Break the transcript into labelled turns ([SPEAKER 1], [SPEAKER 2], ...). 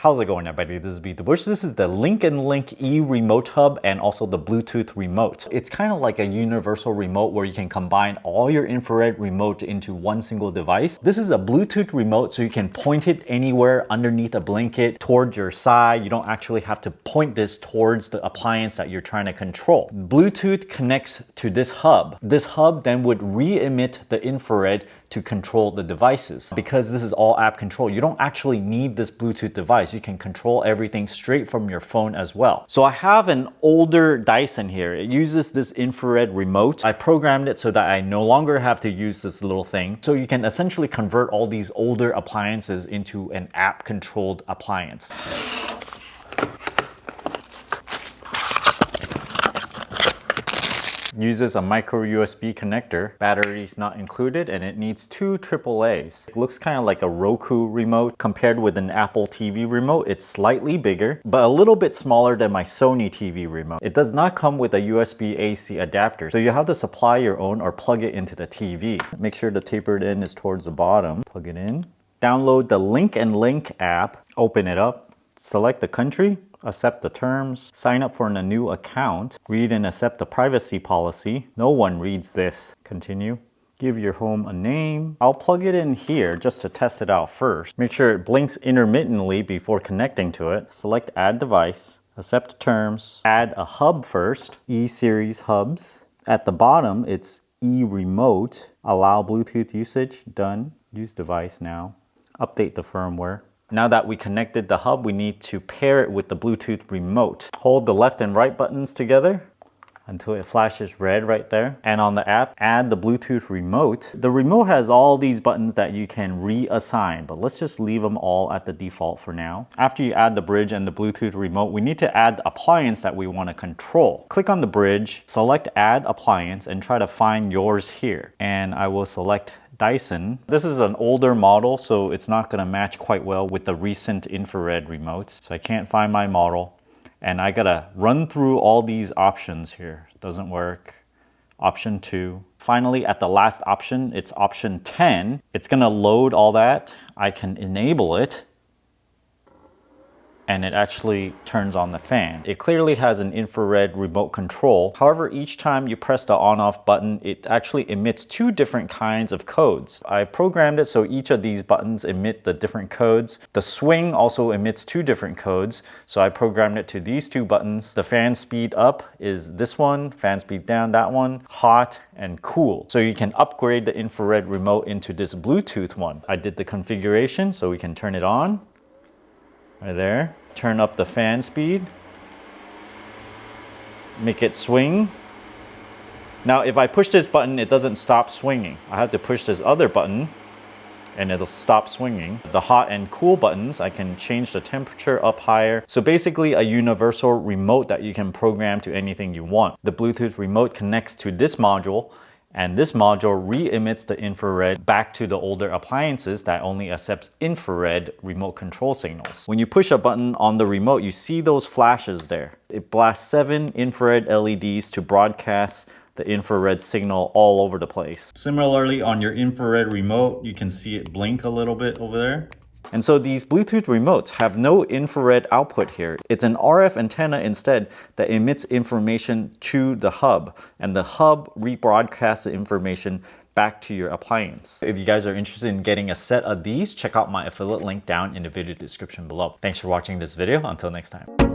[SPEAKER 1] How's it going, everybody? This is Beat the Bush. This is the Linknlink E remote hub and also the Bluetooth remote. It's kind of like a universal remote where you can combine all your infrared remote into one single device. This is a Bluetooth remote, so you can point it anywhere underneath a blanket, towards your side. You don't actually have to point this towards the appliance that you're trying to control. Bluetooth connects to this hub. This hub then would re-emit the infrared to control the devices. Because this is all app control, you don't actually need this Bluetooth device. You can control everything straight from your phone as well. So I have an older Dyson here. It uses this infrared remote. I programmed it so that I no longer have to use this little thing. So you can essentially convert all these older appliances into an app controlled appliance. Uses a micro USB connector, batteries not included, and it needs two AAAs. It looks kind of like a Roku remote. Compared with an Apple TV remote, it's slightly bigger, but a little bit smaller than my Sony TV remote. It does not come with a USB AC adapter, so you have to supply your own or plug it into the TV. Make sure the tapered end is towards the bottom. Plug it in. Download the Linknlink app, open it up, select the country, accept the terms, sign up for a new account, read and accept the privacy policy. No one reads this. Continue. Give your home a name. I'll plug it in here just to test it out first. Make sure it blinks intermittently before connecting to it. Select add device, accept terms, add a hub first, E-series hubs. At the bottom, it's E-remote, allow Bluetooth usage, done. Use device now. Update the firmware. Now that we connected the hub, we need to pair it with the Bluetooth remote. Hold the left and right buttons together until it flashes red right there. And on the app, add the Bluetooth remote. The remote has all these buttons that you can reassign, but let's just leave them all at the default for now. After you add the bridge and the Bluetooth remote, we need to add the appliance that we want to control. Click on the bridge, select add appliance, and try to find yours here. And I will select Dyson. This is an older model, so it's not going to match quite well with the recent infrared remotes. So I can't find my model. And I gotta run through all these options here. Doesn't work. Option 2. Finally, at the last option, it's option 10. It's gonna load all that. I can enable it. And it actually turns on the fan. It clearly has an infrared remote control. However, each time you press the on-off button, it actually emits two different kinds of codes. I programmed it so each of these buttons emit the different codes. The swing also emits two different codes, so I programmed it to these two buttons. The fan speed up is this one, fan speed down that one, hot and cool. So you can upgrade the infrared remote into this Bluetooth one. I did the configuration so we can turn it on. Right there. Turn up the fan speed. Make it swing. Now, if I push this button, it doesn't stop swinging. I have to push this other button and it'll stop swinging. The hot and cool buttons, I can change the temperature up higher. So basically a universal remote that you can program to anything you want. The Bluetooth remote connects to this module, and this module re-emits the infrared back to the older appliances that only accepts infrared remote control signals. When you push a button on the remote, you see those flashes there. It blasts 7 infrared LEDs to broadcast the infrared signal all over the place. Similarly, on your infrared remote, you can see it blink a little bit over there. And so these Bluetooth remotes have no infrared output here. It's an RF antenna instead that emits information to the hub, and the hub rebroadcasts the information back to your appliance. If you guys are interested in getting a set of these, check out my affiliate link down in the video description below. Thanks for watching this video. Until next time.